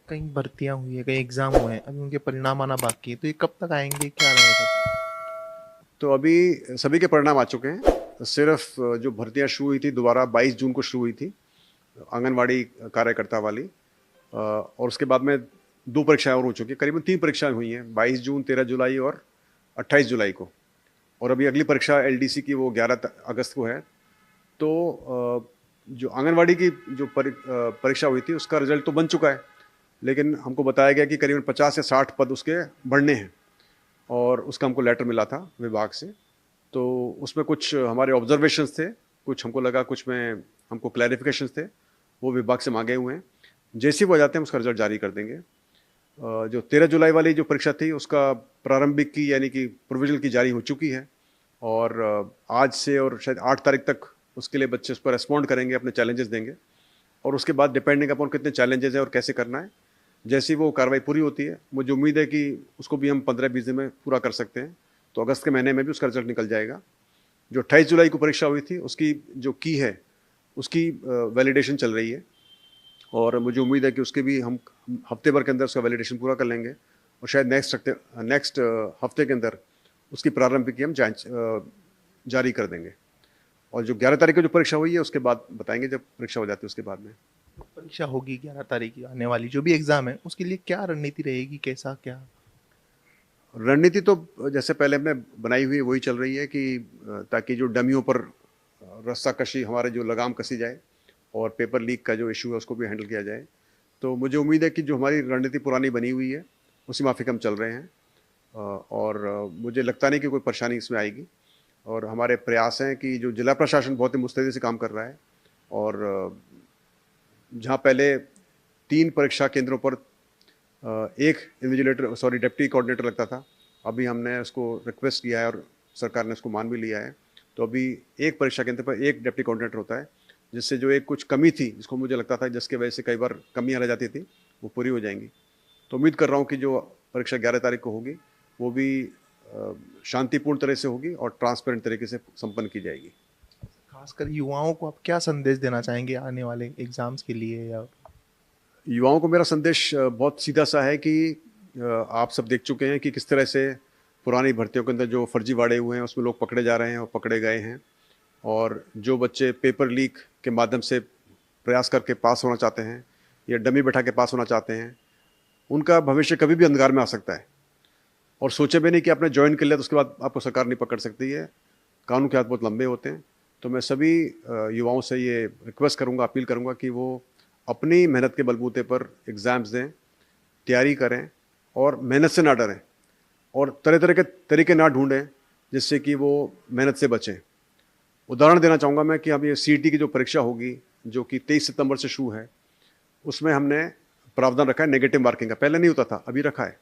कई भर्तियाँ हुई है, कई एग्ज़ाम हुए हैं, अभी उनके परिणाम आना बाकी है, तो ये कब तक आएँगे? क्या रहेगा? तो अभी सभी के परिणाम आ चुके हैं। सिर्फ जो भर्तियां शुरू हुई थी दोबारा 22 जून को शुरू हुई थी, आंगनवाड़ी कार्यकर्ता वाली। और उसके बाद में 2 परीक्षाएं और हो चुकी हैं, करीबन 3 परीक्षाएं हुई हैं, 22 जून, 13 जुलाई और 28 जुलाई को। और अभी अगली परीक्षा एलडीसी की वो 11 अगस्त को है। तो जो आंगनवाड़ी की जो परीक्षा हुई थी उसका रिजल्ट तो बन चुका है, लेकिन हमको बताया गया कि करीबन 50 या 60 पद उसके बढ़ने हैं और उसका हमको लेटर मिला था विभाग से। तो उसमें कुछ हमारे ऑब्जर्वेशंस थे, कुछ हमको लगा, कुछ में हमको क्लैरिफिकेशंस थे, वो विभाग से मांगे हुए हैं। जैसे ही वो आ जाते हैं उसका रिजल्ट जारी कर देंगे। जो 13 जुलाई वाली जो परीक्षा थी उसका प्रारंभिक की यानी कि प्रोविजनल की जारी हो चुकी है और आज से और शायद 8 तारीख तक उसके लिए बच्चे उस पर रेस्पॉन्ड करेंगे, अपने चैलेंजेस देंगे और उसके बाद डिपेंडिंग अपॉन कितने चैलेंजेस हैं और कैसे करना है, जैसी वो कार्रवाई पूरी होती है, मुझे उम्मीद है कि उसको भी हम 15-20 दिन में पूरा कर सकते हैं। तो अगस्त के महीने में भी उसका रिजल्ट निकल जाएगा। जो 28 जुलाई को परीक्षा हुई थी उसकी जो की है उसकी वैलिडेशन चल रही है और मुझे उम्मीद है कि उसके भी हम हफ्ते भर के अंदर उसका वैलिडेशन पूरा कर लेंगे और शायद नेक्स्ट हफ्ते के अंदर उसकी प्रारंभिक की हम जांच जारी कर देंगे। और जो 11 तारीख को जो परीक्षा हुई है उसके बाद बताएंगे, जब परीक्षा हो जाती है उसके बाद में। परीक्षा होगी 11 तारीख की आने वाली जो भी एग्ज़ाम है, उसके लिए क्या रणनीति रहेगी? कैसा क्या? रणनीति तो जैसे पहले हमने बनाई हुई है वही चल रही है कि ताकि जो डमियों पर रस्सा कशी, हमारे जो लगाम कसी जाए और पेपर लीक का जो इशू है उसको भी हैंडल किया जाए। तो मुझे उम्मीद है कि जो हमारी रणनीति पुरानी बनी हुई है उसी माफिक हम चल रहे हैं और मुझे लगता नहीं कि कोई परेशानी इसमें आएगी और हमारे प्रयास हैं कि जो जिला प्रशासन बहुत ही मुस्तैदी से काम कर रहा है और जहाँ पहले 3 परीक्षा केंद्रों पर एक इन्विजिलेटर डिप्टी कोऑर्डिनेटर लगता था, अभी हमने उसको रिक्वेस्ट किया है और सरकार ने उसको मान भी लिया है। तो अभी एक परीक्षा केंद्र पर एक डिप्टी कोऑर्डिनेटर होता है, जिससे जो एक कुछ कमी थी जिसको मुझे लगता था, जिसकी वजह से कई बार कमियाँ रह जाती थी, वो पूरी हो जाएंगी। तो उम्मीद कर रहा हूँ कि जो परीक्षा 11 तारीख को होगी वो भी शांतिपूर्ण तरह से होगी और ट्रांसपेरेंट तरीके से संपन्न की जाएगी। खासकर युवाओं को आप क्या संदेश देना चाहेंगे आने वाले एग्ज़ाम्स के लिए या युवाओं को मेरा संदेश बहुत सीधा सा है कि आप सब देख चुके हैं कि किस तरह से पुरानी भर्तियों के अंदर जो फर्जीवाड़े हुए हैं उसमें लोग पकड़े जा रहे हैं और पकड़े गए हैं और जो बच्चे पेपर लीक के माध्यम से प्रयास करके पास होना चाहते हैं या डमी बैठा के पास होना चाहते हैं, उनका भविष्य कभी भी अंधकार में आ सकता है और सोचे भी नहीं कि आपने ज्वाइन कर लिया तो उसके बाद आपको सरकार नहीं पकड़ सकती है। कानून के हाथ बहुत लंबे होते हैं। तो मैं सभी युवाओं से ये रिक्वेस्ट करूँगा, अपील करूँगा कि वो अपनी मेहनत के बलबूते पर एग्ज़ाम्स दें, तैयारी करें और मेहनत से ना डरें और तरह तरह के तरीके ना ढूंढें जिससे कि वो मेहनत से बचें। उदाहरण देना चाहूँगा मैं कि अब ये सीईटी की जो परीक्षा होगी जो कि 23 सितंबर से शुरू है, उसमें हमने प्रावधान रखा है नेगेटिव मार्किंग का, पहले नहीं होता था, अभी रखा है।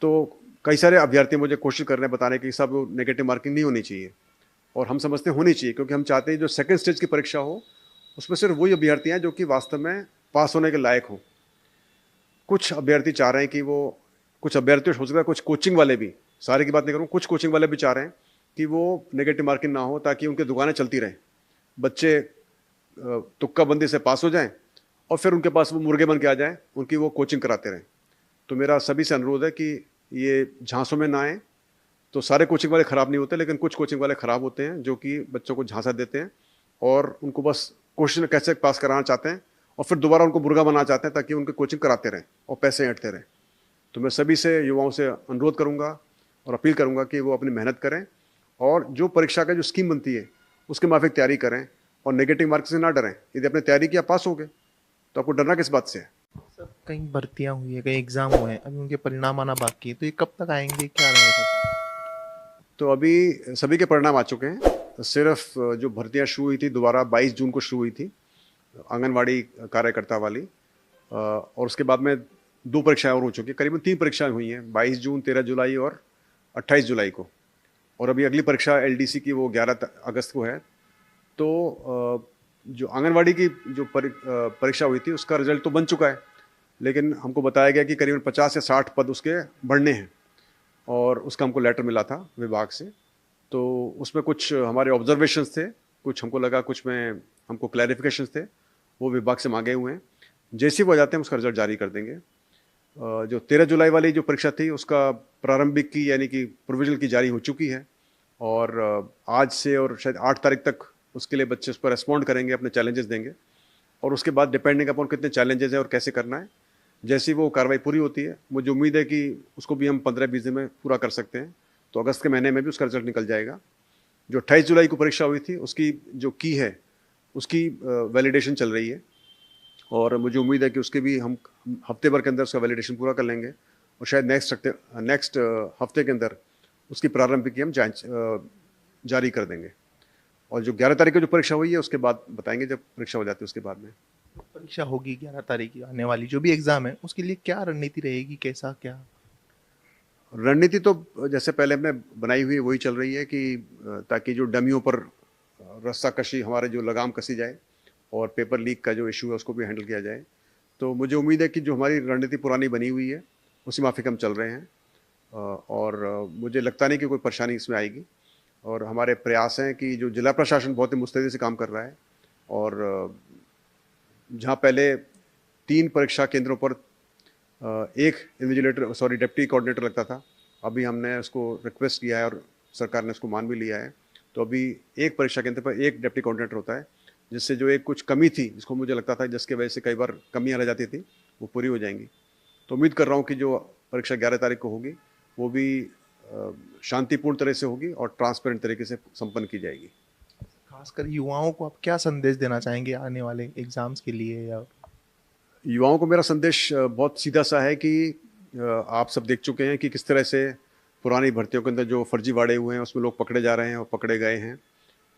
तो कई सारे अभ्यर्थी मुझे कोशिश कर रहे हैं बताने की सब नेगेटिव मार्किंग नहीं होनी चाहिए और हम समझते हैं होनी चाहिए, क्योंकि हम चाहते हैं जो सेकंड स्टेज की परीक्षा हो उसमें सिर्फ वही अभ्यर्थी हैं जो कि वास्तव में पास होने के लायक हों। कुछ अभ्यर्थी चाह रहे हैं कि वो, कुछ अभ्यर्थी हो सकता है, कुछ कोचिंग वाले भी, सारे की बात नहीं करूँ, कुछ कोचिंग वाले भी चाह रहे हैं कि वो नेगेटिव मार्किंग ना हो ताकि उनकी दुकानें चलती रहें, बच्चे तुक्का बंदी से पास हो जाएं और फिर उनके पास वो मुर्गे बन के आ जाएं, उनकी वो कोचिंग कराते रहें। तो मेरा सभी से अनुरोध है कि ये झांसों में ना आए। तो सारे कोचिंग वाले ख़राब नहीं होते, लेकिन कुछ कोचिंग वाले ख़राब होते हैं जो कि बच्चों को झांसा देते हैं और उनको बस क्वेश्चन कैसे पास कराना चाहते हैं और फिर दोबारा उनको मुर्गा बनाना चाहते हैं ताकि उनके कोचिंग कराते रहें और पैसे ऐंठते रहें। तो मैं सभी से, युवाओं से अनुरोध करूँगा और अपील करूँगा कि वो अपनी मेहनत करें और जो परीक्षा का जो स्कीम बनती है उसके माफिक तैयारी करें और नेगेटिव मार्क्स से ना डरें। यदि आपने तैयारी किया, पास हो गए, तो आपको डरना किस बात से है? सब कई भर्तियाँ हुई है, कई एग्ज़ाम हुए हैं, अभी उनके परिणाम आना बाकी है, तो ये कब तक आएँगे? क्या रहेगा? तो अभी सभी के परिणाम आ चुके हैं। सिर्फ जो भर्तियां शुरू हुई थी दोबारा 22 जून को शुरू हुई थी, आंगनवाड़ी कार्यकर्ता वाली। और उसके बाद में 2 परीक्षाएं और हो चुकी हैं, करीबन 3 परीक्षाएं हुई हैं, 22 जून, 13 जुलाई और 28 जुलाई को। और अभी अगली परीक्षा एलडीसी की वो 11 अगस्त को है। तो जो आंगनवाड़ी की जो परीक्षा हुई थी उसका रिजल्ट तो बन चुका है, लेकिन हमको बताया गया कि करीबन 50 या 60 पद उसके बढ़ने हैं और उसका हमको लेटर मिला था विभाग से। तो उसमें कुछ हमारे ऑब्जर्वेशंस थे, कुछ हमको लगा, कुछ में हमको क्लैरिफिकेशंस थे, वो विभाग से मांगे हुए हैं। जैसे ही वो आ जाते हैं उसका रिजल्ट जारी कर देंगे। जो 13 जुलाई वाली जो परीक्षा थी उसका प्रारंभिक की यानी कि प्रोविजनल की जारी हो चुकी है और आज से और शायद 8 तारीख तक उसके लिए बच्चे उस पर रिस्पॉन्ड करेंगे, अपने चैलेंजेस देंगे और उसके बाद डिपेंडिंग अपॉन कितने चैलेंजेस हैं और कैसे करना है, जैसी वो कार्रवाई पूरी होती है मुझे उम्मीद है कि उसको भी हम 15-20 दिन में पूरा कर सकते हैं। तो अगस्त के महीने में भी उसका रिजल्ट निकल जाएगा। जो 28 जुलाई को परीक्षा हुई थी उसकी जो की है उसकी वैलिडेशन चल रही है और मुझे उम्मीद है कि उसके भी हम हफ्ते भर के अंदर उसका वैलिडेशन पूरा कर लेंगे और शायद नेक्स्ट हफ्ते के अंदर उसकी प्रारंभिक की हम जांच जारी कर देंगे। और जो 11 तारीख को जो परीक्षा हुई है उसके बाद बताएंगे जब परीक्षा हो जाती है उसके बाद में। परीक्षा होगी 11 तारीख की आने वाली जो भी एग्जाम है उसके लिए क्या रणनीति रहेगी, कैसा क्या? रणनीति तो जैसे पहले हमने बनाई हुई है वही चल रही है कि ताकि जो डमियों पर रस्सा कशी हमारे जो लगाम कसी जाए और पेपर लीक का जो इशू है उसको भी हैंडल किया जाए। तो मुझे उम्मीद है कि जो हमारी रणनीति पुरानी बनी हुई है उसी माफिक हम चल रहे हैं और मुझे लगता नहीं कि कोई परेशानी इसमें आएगी और हमारे प्रयास हैं कि जो जिला प्रशासन बहुत ही मुस्तैदी से काम कर रहा है और जहाँ पहले 3 परीक्षा केंद्रों पर एक डिप्टी कोऑर्डिनेटर लगता था, अभी हमने उसको रिक्वेस्ट किया है और सरकार ने उसको मान भी लिया है। तो अभी एक परीक्षा केंद्र पर एक डिप्टी कोऑर्डिनेटर होता है, जिससे जो एक कुछ कमी थी जिसको मुझे लगता था जिसकी वजह से कई बार कमियाँ रह जाती थी वो पूरी हो जाएंगी। तो उम्मीद कर रहा हूँ कि जो परीक्षा 11 तारीख को होगी वो भी शांतिपूर्ण तरह से होगी और ट्रांसपेरेंट तरीके से संपन्न की जाएगी। खासकर युवाओं को आप क्या संदेश देना चाहेंगे आने वाले एग्जाम्स के लिए? या युवाओं को मेरा संदेश बहुत सीधा सा है कि आप सब देख चुके हैं कि किस तरह से पुरानी भर्तियों के अंदर जो फर्जीवाड़े हुए हैं उसमें लोग पकड़े जा रहे हैं और पकड़े गए हैं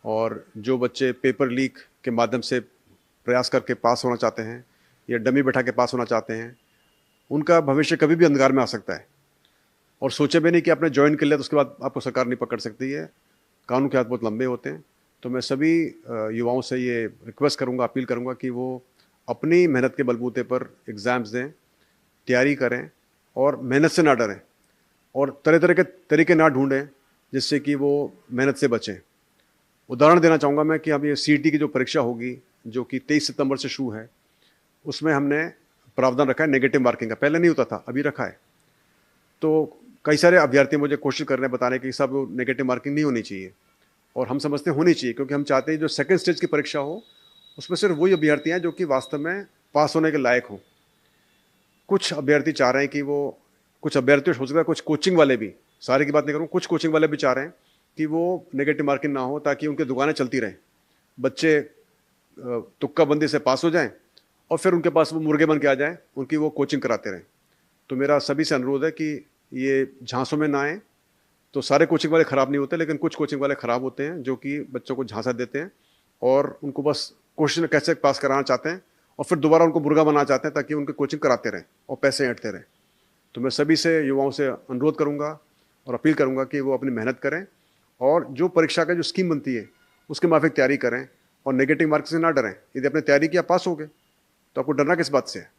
और जो बच्चे पेपर लीक के माध्यम से प्रयास करके पास होना चाहते हैं या डमी बैठा के पास होना चाहते हैं उनका भविष्य कभी भी अंधकार में आ सकता है और सोचे भी नहीं कि आपने ज्वाइन कर लिया तो उसके बाद आपको सरकार नहीं पकड़ सकती है। कानून के हाथ बहुत लंबे होते हैं। तो मैं सभी युवाओं से ये रिक्वेस्ट करूँगा, अपील करूँगा कि वो अपनी मेहनत के बलबूते पर एग्ज़ाम्स दें, तैयारी करें और मेहनत से ना डरें और तरह तरह के तरीके ना ढूंढें जिससे कि वो मेहनत से बचें। उदाहरण देना चाहूँगा मैं कि अब ये सीईटी की जो परीक्षा होगी जो कि 23 सितंबर से शुरू है, उसमें हमने प्रावधान रखा है नेगेटिव मार्किंग का। पहले नहीं होता था, अभी रखा है। तो कई सारे अभ्यर्थी मुझे कोशिश कर रहे हैं बताने की सब नेगेटिव मार्किंग नहीं होनी चाहिए और हम समझते हैं होनी चाहिए क्योंकि हम चाहते हैं जो सेकंड स्टेज की परीक्षा हो उसमें सिर्फ वही अभ्यर्थी हैं जो कि वास्तव में पास होने के लायक हों। कुछ अभ्यर्थी चाह रहे हैं कि वो कुछ अभ्यर्थी हो सकता है, कुछ कोचिंग वाले भी, सारे की बात नहीं करूँ, कुछ कोचिंग वाले भी चाह रहे हैं कि वो नेगेटिव मार्किंग ना हो ताकि उनकी दुकानें चलती रहें, बच्चे तुक्काबंदी से पास हो जाएं और फिर उनके पास वो मुर्गे बन के आ जाएं, उनकी वो कोचिंग कराते रहें। तो मेरा सभी से अनुरोध है कि ये झांसों में ना आए। तो सारे कोचिंग वाले ख़राब नहीं होते लेकिन कुछ कोचिंग वाले ख़राब होते हैं जो कि बच्चों को झांसा देते हैं और उनको बस कोशिश में कैसे पास कराना चाहते हैं और फिर दोबारा उनको मुर्गा बनाना चाहते हैं ताकि उनकी कोचिंग कराते रहें और पैसे ऐंठते रहें। तो मैं सभी से युवाओं से अनुरोध करूंगा और अपील करूंगा कि वो अपनी मेहनत करें और जो परीक्षा का जो स्कीम बनती है उसके माफिक तैयारी करें और नेगेटिव मार्क्स से ना डरें। यदि अपने तैयारी की आप पास हो गए तो आपको डरना किस बात से है।